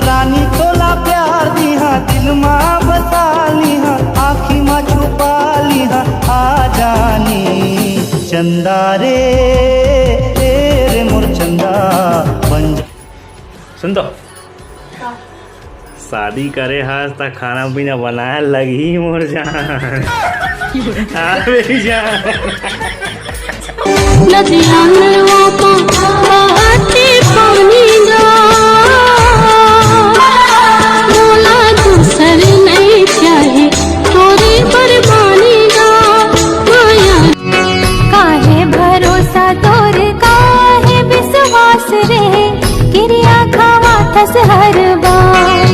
रानी तोला प्यार दिहा दिल माँ बसा लिहा आँखी माँ छुपा लिहा आ जानी चंदा रे रे मोर चंदा बन जा। सुन तो शादी करे हाथ तक खाना पीना बनाए लगी मोर जान मेरी जान नदियाँ नलवा को बहाते पानी जा मोला दूसर नहीं चाहे थोड़ी बरबानी जा माया काहे भरोसा तोर काहे विश्वास रे क्रिया खावा थस हर बार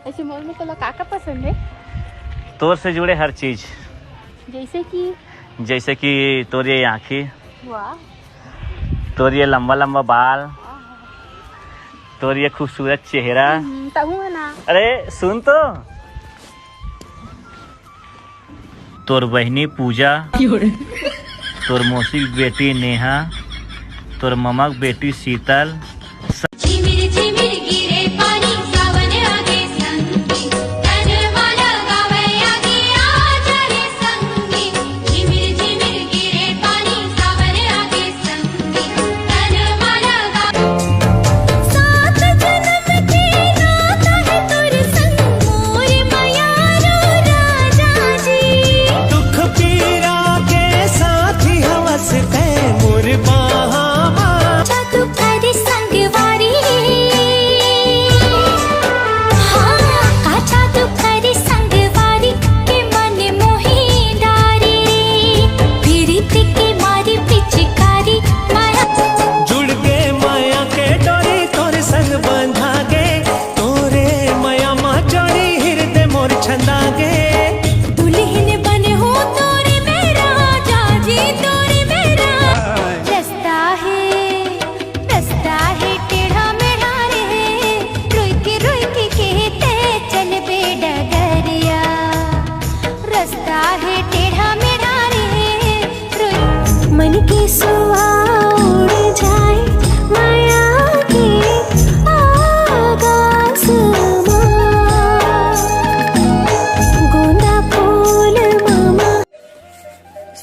ऐसे मॉल में तो का पसंद है? तोर से जुड़े हर चीज जैसे कि तोर ये आँखी, तोर ये लंबा लंबा बाल, तोर ये खूबसूरत चेहरा। है ना। अरे सुन तो तोर बहनी पूजा, तोर मौसी बेटी नेहा, तोर ममक बेटी शीतल।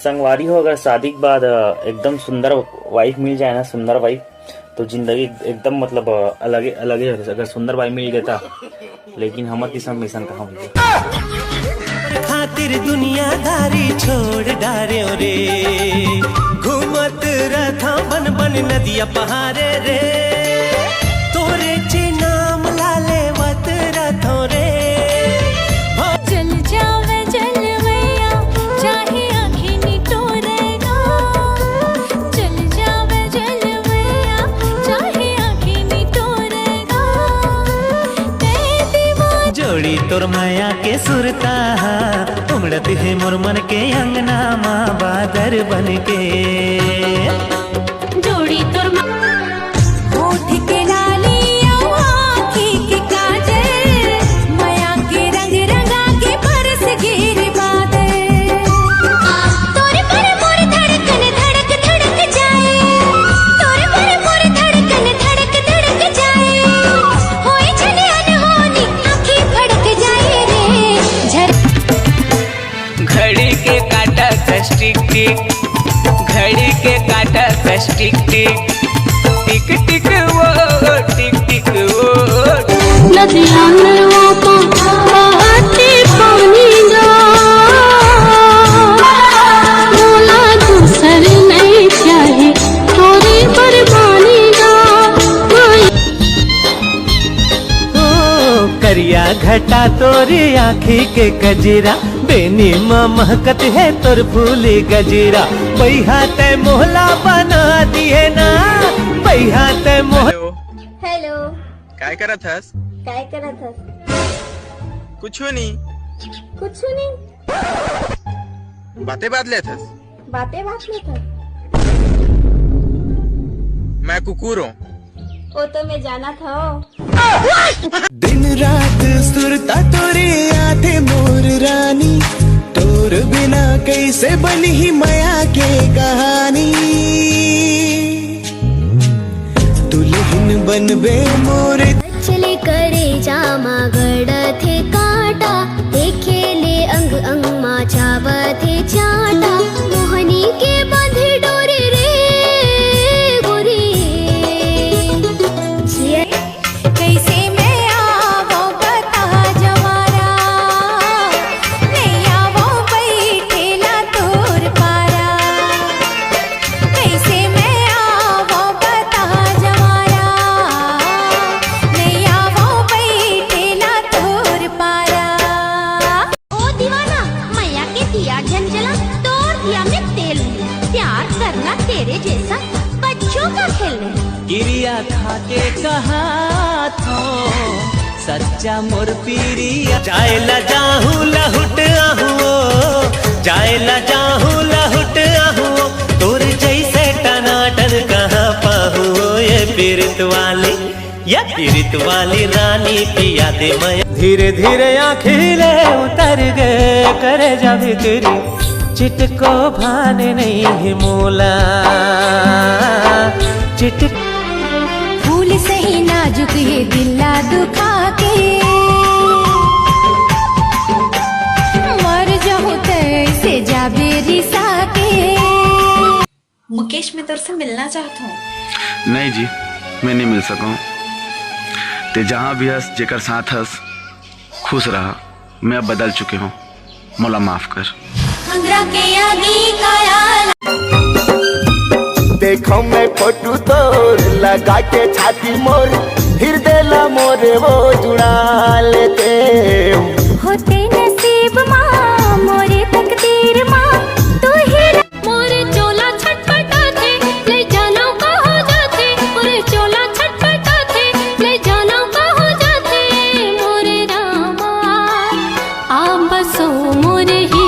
संगवारी हो, अगर शादी के बाद एकदम सुंदर वाइफ मिल जाए ना, सुंदर वाइफ, तो जिंदगी एकदम मतलब अलग अलग ही। अगर सुंदर वाइफ मिल गया लेकिन हम किस्म मिशन कहाँ मिले खातिर दुनियादारी छोड़ डारे रे घूमत रथा बन बन नदिया पहाड़े रे तोरे चे नाम लाले वत रथो रे जल जावे जलवैया चाहे आँखें निटोरेगा जल जावे जलवैया चाहे आँखें निटोरेगा जोड़ी तोर माया के सुरता उमड़त है मोर मन के अंगना माँ बादर बन के जोड़ी तोर होठ के लाली आँखी के काजल माया के रंग रंगा के बरस गिर बादल तोरे पर मोर धड़कन धड़क धड़क जाए तोरे पर मोर धड़कन धड़क धड़क जाए होए चले अनहोनी आँखी फड़क जाए रे झर घड़ी के काटा टिक टिक घड़ी के काटा टिक टिक टिक टिक वो टिक टिक वो नदियाँ नलवा को बहाते पानी जा मोला दूसर नहीं चाहे थोड़ी बरबानी जा करिया घटा तोरी आँखी के कजरा बेनी महकत है तोर फूली गजरा बैहा ते मोहला बना दिए न काय करत हस? काय करत हस? कुछ नहीं, कुछ नहीं, बातें बदलेत हस. बातें बात लेत हस. मैं कुकुर हूँ. वो तो मैं जाना था. दिन रात सुरता तोरे आते मोर रानी, तोर बिना कैसे बनी ही माया के कहानी. दुल्हन बनबे मोरे चले करे जामा गडथे काटा, देखेले अंग अंग माझ्या बथे चाटा. मोहनी के बांधे डोरे रे गोरी. कैसे मैं आवो बता जवारा, नहीं आवो बैठेला तोर पारा. कैसे मैं आवो बता जवारा, नहीं आवो बैठेला तोर पारा. ओ दीवाना मैया के दिया झंझला, तोड़ दिया मैं तेल में. प्यार करना तेरे जैसा बच्चों का खेल है. गिरिया खाके कहा थो सच्चा मोर पीरिया. जायला जाहू लहुट आहू, जायला जाहू लहुट आहू, तोर जैसे टनाटन कहाँ पाहू. ये पीरित वाली रानी पिया दे मैं. धीरे धीरे आँखिले उतर गए करे जा भीतरी, चिटको भाने नहीं है मोला. चिट फूल सही नाजुक ये दिला दुखा के, मर जाऊं तैसे जाबे रिसा के. मुकेश, मैं तेरे से मिलना चाहता हूँ. नहीं जी, मैं नहीं मिल सकूं. ते जहाँ भी हंस जेकर साथ हंस खुश रहा. मैं अब बदल चुके हूँ, मोला माफ कर. अंगरा के आगे काया देखो मैं फोटू तोर लगा के छाती मोर, फिर देला मोरे वो जुड़ा लेते. होते नसीब माँ मोरे तकदीर माँ, तू ही मोरे चोला छटपटा थे ले जाना का हो जाते. मोरे चोला छटपटा थे ले जाना का हो जाते. मोरे रामा आम बसो मोरे ही.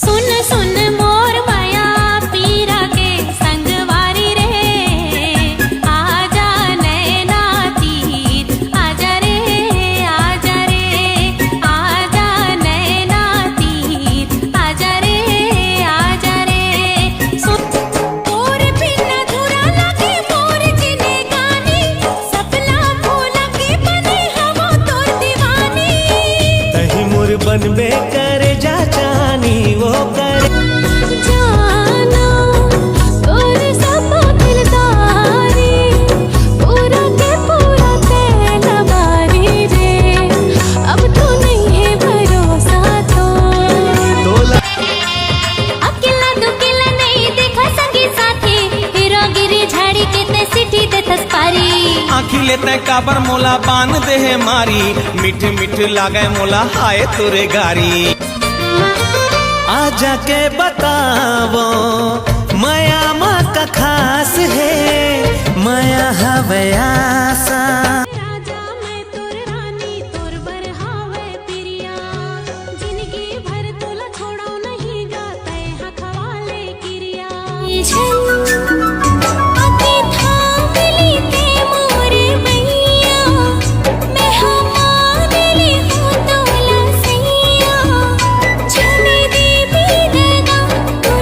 सुन सुन मोर माया पीरा के संगवारी रे. आजा नैना तीर आजा रे, आजा रे, आजा नैना तीर आजा रे, आजा रे. मोर बिन अधूरा लगे मोर जिने गानी, सपना भूला के बने हवा तोर दीवानी. तही मोर बनबे करे जा जानी वो कर. जाना तोर सब दिलदारी, पूरा के पूरा तेरा बारी रे. अब तो नहीं है भरोसा तो. अकेला दुकेला नहीं देखा संगी साथी, हीरोगिरी झाड़ी के ते सिटी दे तस्पारी. आँखी लेते काबर मोला बांध दे है मारी, मिठ मिठ लागे मोला हाय तुरे गारी. आजा के बतावो माया माँ का खास है, माया हवया